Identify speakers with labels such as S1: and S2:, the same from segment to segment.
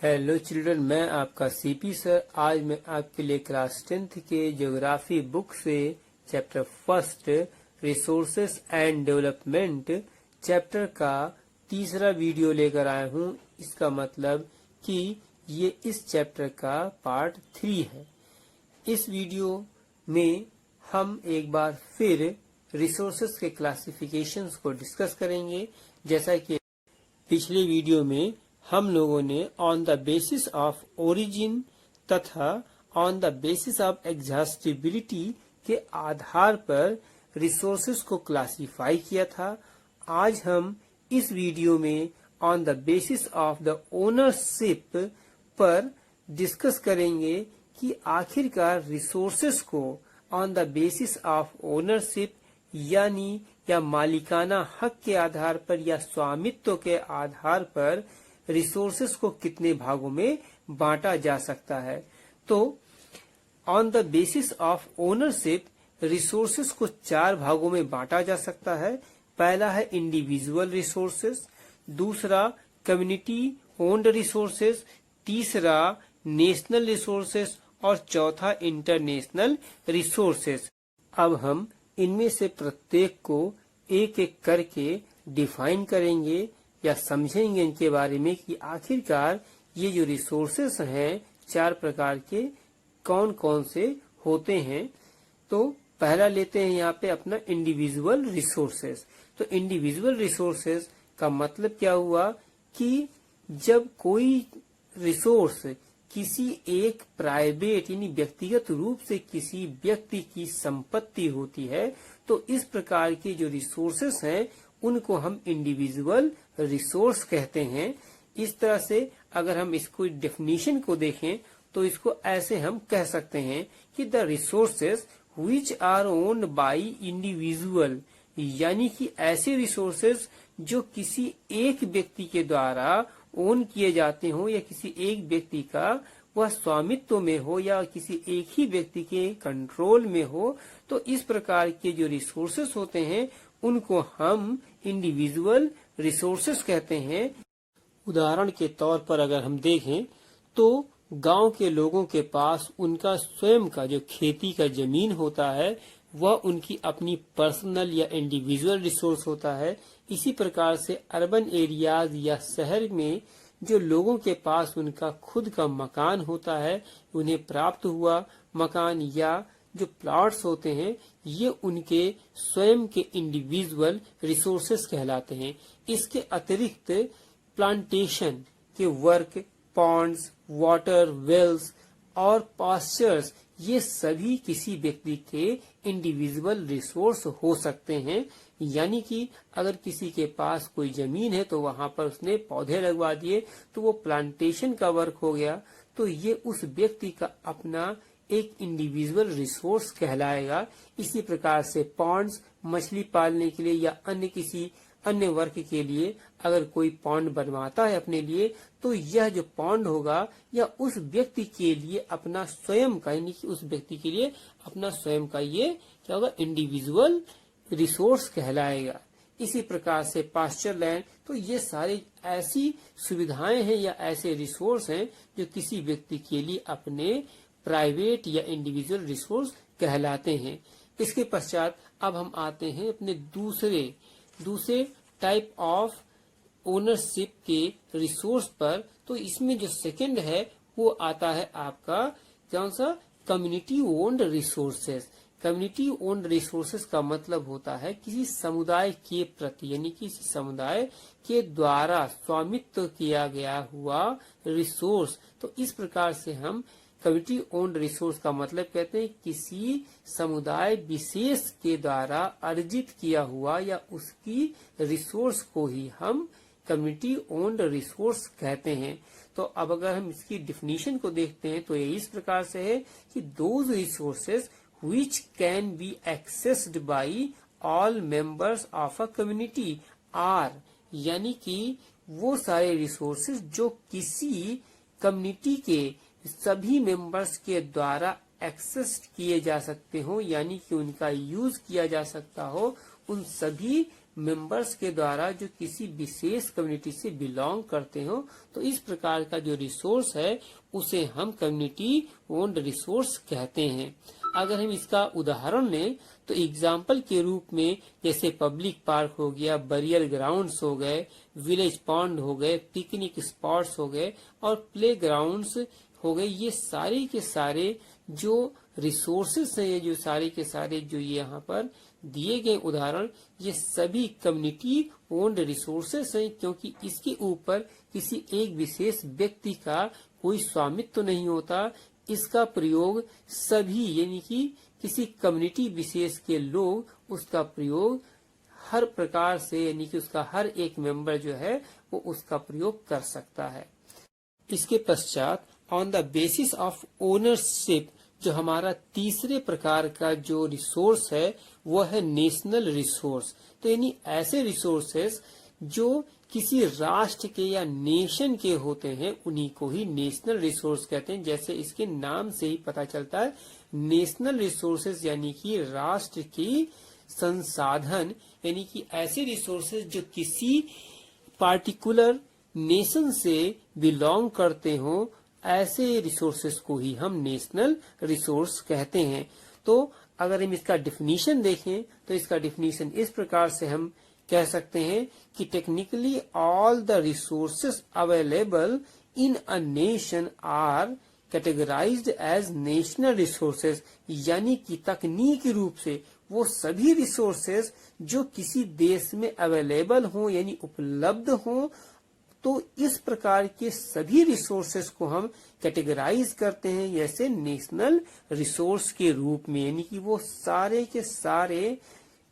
S1: Hello children, मैं आपका CP sir. आज मैं आपके लिए क्लास 10th के ज्योग्राफी बुक से chapter first resources and development chapter का तीसरा वीडियो लेकर आया हूँ। इसका मतलब कि ये इस चैप्टर का पार्ट 3 है। इस वीडियो में हम एक बार फिर रिसोर्सेस के क्लासिफिकेशंस को डिस्कस करेंगे। जैसा कि पिछले वीडियो में हम लोगों ने on the basis of origin तथा on the basis of exhaustibility के आधार पर रिसोर्सेस को क्लासिफाई किया था। आज हम इस वीडियो में on the basis of the ownership पर डिस्कस करेंगे कि आखिरकार रिसोर्सेस को on the basis of ownership यानी या मालिकाना हक के आधार पर या स्वामित्व के आधार पर रिसोर्सेस को कितने भागों में बांटा जा सकता है। तो on the basis of ownership resources को 4 भागों में बांटा जा सकता है। पहला है इंडिविजुअल रिसोर्सेस, दूसरा कम्युनिटी ओन्ड रिसोर्सेस, तीसरा नेशनल रिसोर्सेस और चौथा इंटरनेशनल रिसोर्सेस। अब हम इनमें से प्रत्येक को एक एक करके डिफाइन करेंगे या समझेंगे इनके बारे में कि आखिरकार ये जो रिसोर्सेस हैं 4 प्रकार के कौन कौन से होते हैं। तो पहला लेते हैं यहाँ पे अपना इंडिविजुअल रिसोर्सेस। तो इंडिविजुअल रिसोर्सेस का मतलब क्या हुआ कि जब कोई रिसोर्स किसी एक प्राइवेट यानी व्यक्तिगत रूप से किसी व्यक्ति की संपत्ति होती है, तो इस प्रकार के जो रिसोर्सेस हैं उनको हम इंडिविजुअल रिसोर्स कहते हैं। इस तरह से अगर हम इसको डेफिनेशन को देखें तो इसको ऐसे हम कह सकते हैं कि the resources which are owned by individual, यानी कि ऐसे रिसोर्सेस जो किसी एक व्यक्ति के द्वारा ओन किए जाते हो या किसी एक व्यक्ति का वह स्वामित्व में हो या किसी एक ही व्यक्ति के कंट्रोल में हो, तो इस प्रकार के जो रिसोर्सेस होते हैं उनको हम इंडिविजुअल रिसोर्सेस कहते हैं। उदाहरण के तौर पर अगर हम देखें तो गांव के लोगों के पास उनका स्वयं का जो खेती का जमीन होता है वह उनकी अपनी पर्सनल या इंडिविजुअल रिसोर्स होता है। इसी प्रकार से अर्बन एरियाज या शहर में जो लोगों के पास उनका खुद का मकान होता है, उन्हें प्राप्त हुआ मकान या जो प्लॉट्स होते हैं, ये उनके स्वयं के इंडिविजुअल रिसोर्सेस कहलाते हैं। इसके अतिरिक्त प्लांटेशन के वर्क, पॉन्ड्स, वाटर, वेल्स और पास्चर्स, ये सभी किसी व्यक्ति के इंडिविजुअल रिसोर्स हो सकते हैं। यानी कि अगर किसी के पास कोई जमीन है तो वहां पर उसने पौधे लगवा दिए तो वो प्लांटेशन का वर्क हो गया, तो ये उस व्यक्ति का अपना एक इंडिविजुअल रिसोर्स कहलाएगा। इसी प्रकार से पॉन्ड्स मछली पालने के लिए या अन्य किसी अन्य वर्क के लिए अगर कोई पॉन्ड बनवाता है अपने लिए, तो यह जो पॉन्ड होगा या उस व्यक्ति के लिए अपना स्वयं का, यानी कि उस व्यक्ति के लिए अपना स्वयं का ये क्या होगा, इंडिविजुअल रिसोर्स कहलाएगा। इसी प्रकार से पास्चर लैंड, तो ये सारे ऐसी सुविधाएं हैं या ऐसे रिसोर्स हैं जो किसी व्यक्ति के लिए अपने प्राइवेट या इंडिविजुअल रिसोर्स कहलाते हैं। इसके पश्चात अब हम आते हैं अपने दूसरे टाइप ऑफ ओनरशिप के रिसोर्स पर। तो इसमें जो सेकंड है वो आता है आपका कौन सा, community owned resources. Community owned resources का मतलब होता है किसी समुदाय के प्रति, यानी किसी समुदाय के द्वारा स्वामित्व किया गया हुआ रिसोर्स। तो इस प्रकार से हम कम्युनिटी ओन्ड रिसोर्स का मतलब कहते हैं किसी समुदाय विशेष के द्वारा अर्जित किया हुआ या उसकी रिसोर्स को ही हम कम्युनिटी ओन्ड रिसोर्स कहते हैं। तो अब अगर हम इसकी डिफिनीशन को देखते हैं तो ये इस प्रकार से है कि those resources which can be accessed by all members of a community are, यानी कि वो सारे रिसोर्सेज जो किसी कम्युनिटी के सभी मेंबर्स के द्वारा एक्सेस किए जा सकते हो, यानी कि उनका यूज किया जा सकता हो, उन सभी मेंबर्स के द्वारा जो किसी विशेष कम्युनिटी से बिलोंग करते हो, तो इस प्रकार का जो रिसोर्स है उसे हम कम्युनिटी ओन्ड रिसोर्स कहते हैं। अगर हम इसका उदाहरण लें तो एग्जाम्पल के रूप में जैसे पब्लिक पार्क हो गया, बरियल ग्राउंड्स हो गए, विलेज पॉन्ड हो गए, पिकनिक स्पॉट्स हो गए और प्ले ग्राउंड्स हो गए, ये सारे के सारे जो रिसोर्सेस हैं, ये जो सारे के सारे जो यहाँ पर दिए गए उदाहरण, ये सभी कम्युनिटी ओन्ड रिसोर्सेस हैं, क्योंकि इसके ऊपर किसी एक विशेष व्यक्ति का कोई स्वामित्व तो नहीं होता। इसका प्रयोग सभी यानी कि किसी कम्युनिटी विशेष के लोग उसका प्रयोग हर प्रकार से यानी कि उसका हर एक मेंबर जो है वो उसका प्रयोग कर सकता है। इसके पश्चात on the basis of ownership जो हमारा तीसरे प्रकार का जो रिसोर्स है वो है नेशनल रिसोर्स। तो यानी ऐसे रिसोर्सेस जो किसी राष्ट्र के या नेशन के होते हैं उन्हीं को ही नेशनल रिसोर्स कहते हैं। जैसे इसके नाम से ही पता चलता है, नेशनल रिसोर्सेज यानी कि राष्ट्र की संसाधन, यानी कि ऐसे रिसोर्सेज जो किसी पार्टिकुलर नेशन से बिलोंग करते हो, ऐसे रिसोर्सेज को ही हम नेशनल रिसोर्स कहते हैं। तो अगर हम इसका डिफिनीशन देखें तो इसका डिफिनीशन इस प्रकार से हम कह सकते हैं कि technically all the resources available in a nation are categorized as national resources, यानी कि तकनीकी रूप से वो सभी रिसोर्सेज जो किसी देश में अवेलेबल हों यानी उपलब्ध हों, तो इस प्रकार के सभी रिसोर्सेज को हम कैटेगराइज करते हैं जैसे नेशनल रिसोर्स के रूप में, यानी कि वो सारे के सारे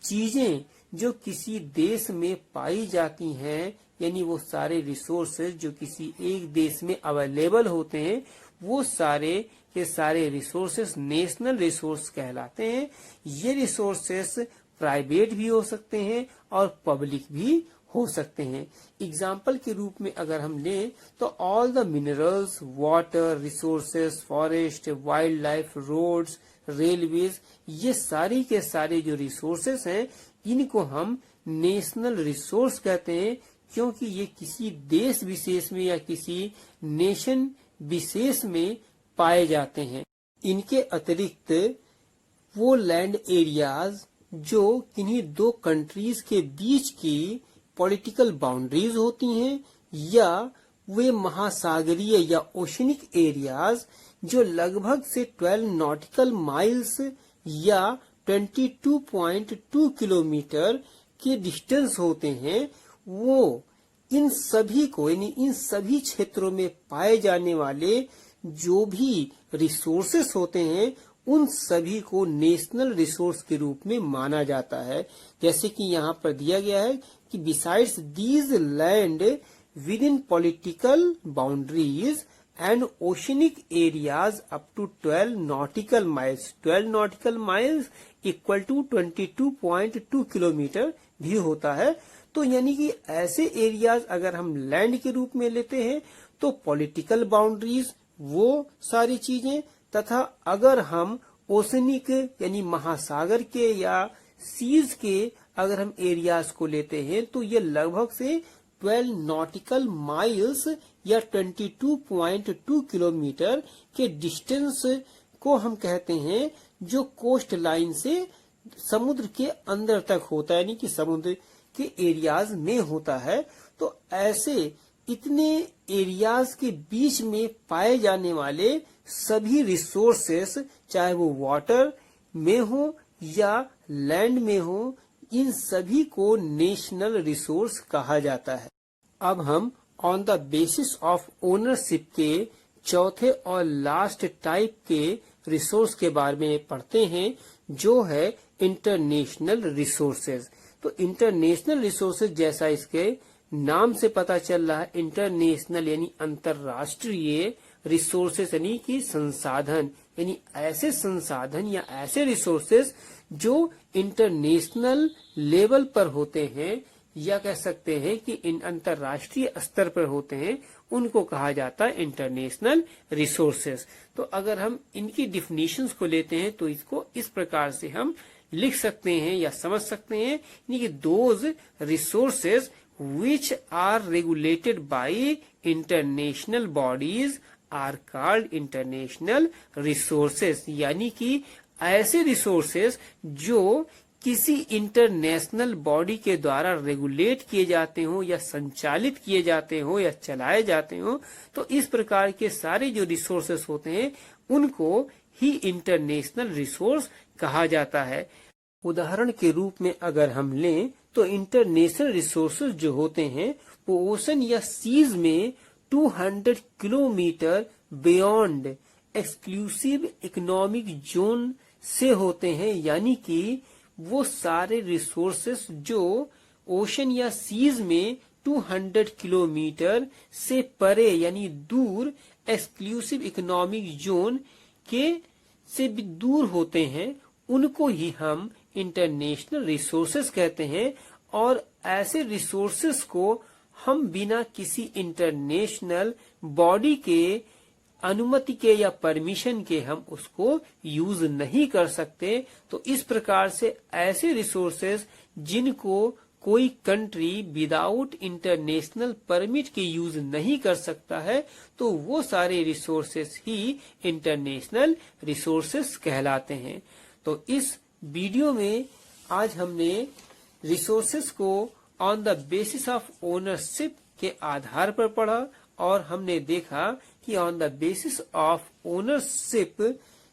S1: चीजें जो किसी देश में पाई जाती हैं, यानी वो सारे रिसोर्सेज जो किसी एक देश में अवेलेबल होते हैं, वो सारे के सारे रिसोर्सेज नेशनल रिसोर्स कहलाते हैं। ये रिसोर्सेज प्राइवेट भी हो सकते हैं और पब्लिक भी हो सकते हैं। एग्जाम्पल के रूप में अगर हम लें तो all the minerals, water resources, forest, wildlife, roads, railways, ये सारी के सारे जो रिसोर्सेज हैं इनको हम नेशनल रिसोर्स कहते हैं, क्योंकि ये किसी देश विशेष में या किसी नेशन विशेष में पाए जाते हैं। इनके अतिरिक्त वो लैंड एरियाज जो किन्हीं दो कंट्रीज के बीच की पॉलिटिकल बाउंड्रीज होती हैं, या वे महासागरीय या ओशनिक एरियाज जो लगभग से 12 नॉटिकल माइल्स या 22.2 किलोमीटर के डिस्टेंस होते हैं, वो इन सभी को यानी इन सभी क्षेत्रों में पाए जाने वाले जो भी रिसोर्सेस होते हैं उन सभी को नेशनल रिसोर्स के रूप में माना जाता है। जैसे कि यहाँ पर दिया गया है कि besides these land within political boundaries and oceanic areas up to 12 nautical miles, 12 nautical miles equal to 22.2 kilometre भी होता है। तो यानी कि ऐसे एरियाज अगर हम लैंड के रूप में लेते हैं तो पॉलिटिकल बाउंड्रीज वो सारी चीजें, तथा अगर हम ओशनिक यानी महासागर के या सीज के अगर हम एरियाज को लेते हैं तो ये लगभग से 12 नॉटिकल माइल्स या 22.2 किलोमीटर के डिस्टेंस को हम कहते हैं, जो कोस्ट लाइन से समुद्र के अंदर तक होता है, यानी कि समुद्र के एरियाज में होता है। तो ऐसे इतने एरियाज के बीच में पाए जाने वाले सभी रिसोर्सेस, चाहे वो वाटर में हो या लैंड में हो, इन सभी को नेशनल रिसोर्स कहा जाता है। अब हम on the basis of ownership के चौथे और लास्ट टाइप के रिसोर्स के बारे में पढ़ते हैं, जो है इंटरनेशनल रिसोर्सेज। तो इंटरनेशनल रिसोर्सेज जैसा इसके नाम से पता चल रहा है, इंटरनेशनल यानी अंतरराष्ट्रीय, रिसोर्सेज यानी कि संसाधन, यानी ऐसे संसाधन या ऐसे रिसोर्सेज जो इंटरनेशनल लेवल पर होते हैं, या कह सकते हैं कि इन अंतरराष्ट्रीय स्तर पर होते हैं, उनको कहा जाता है इंटरनेशनल रिसोर्सेज। तो अगर हम इनकी डिफिनीशंस को लेते हैं तो इसको इस प्रकार से हम लिख सकते हैं या समझ सकते हैं, यानी कि those resources which are regulated by international bodies are called international resources, यानी कि ऐसे रिसोर्सेज जो किसी इंटरनेशनल बॉडी के द्वारा रेगुलेट किए जाते हो या संचालित किए जाते हो या चलाए जाते हो, तो इस प्रकार के सारे जो रिसोर्सेस होते हैं उनको ही इंटरनेशनल रिसोर्स कहा जाता है। उदाहरण के रूप में अगर हम लें तो इंटरनेशनल रिसोर्सेज जो होते हैं वो ओशन या सीज में 200 kilometre beyond exclusive economic zone से होते हैं, यानी कि वो सारे रिसोर्सेस जो ओशन या सीज में 200 किलोमीटर से परे यानी दूर एक्सक्लूसिव इकोनॉमिक जोन के से भी दूर होते हैं, उनको ही हम इंटरनेशनल रिसोर्सेस कहते हैं। और ऐसे रिसोर्सेस को हम बिना किसी इंटरनेशनल बॉडी के अनुमति के या परमिशन के हम उसको यूज नहीं कर सकते। तो इस प्रकार से ऐसे रिसोर्सेज जिनको कोई कंट्री विदाउट इंटरनेशनल परमिट के यूज नहीं कर सकता है, तो वो सारे रिसोर्सेज ही इंटरनेशनल रिसोर्सेज कहलाते हैं। तो इस वीडियो में आज हमने रिसोर्सेज को on the basis of ownership के आधार पर पढ़ा और हमने देखा कि on the basis of ownership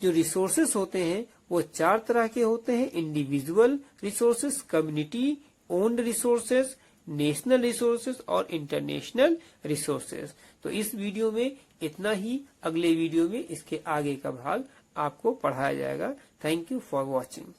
S1: जो रिसोर्सेस होते हैं वो 4 तरह के होते हैं: individual resources, community owned resources, national resources और इंटरनेशनल रिसोर्सेस। तो इस वीडियो में इतना ही, अगले वीडियो में इसके आगे का भाग आपको पढ़ाया जाएगा। Thank you for watching.